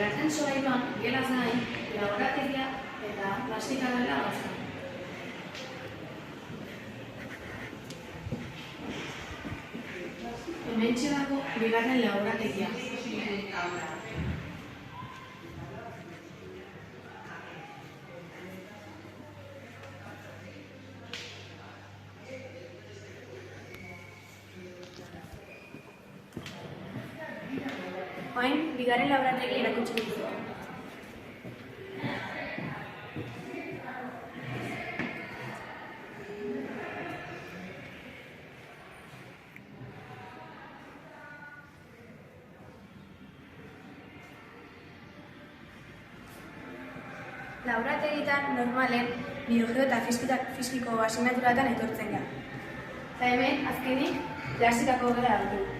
bigarren solairuan gelaz gain, laborategia eta plastika gela dauzka. Hementxe dago bigarren laborategia. Orain, bigarren laborategia erakutsiko dizuet. Laborategietan normalen biologio eta fisiko asignaturatan etortzen da. Eta hemen, azkenik, plastikako gela dugu.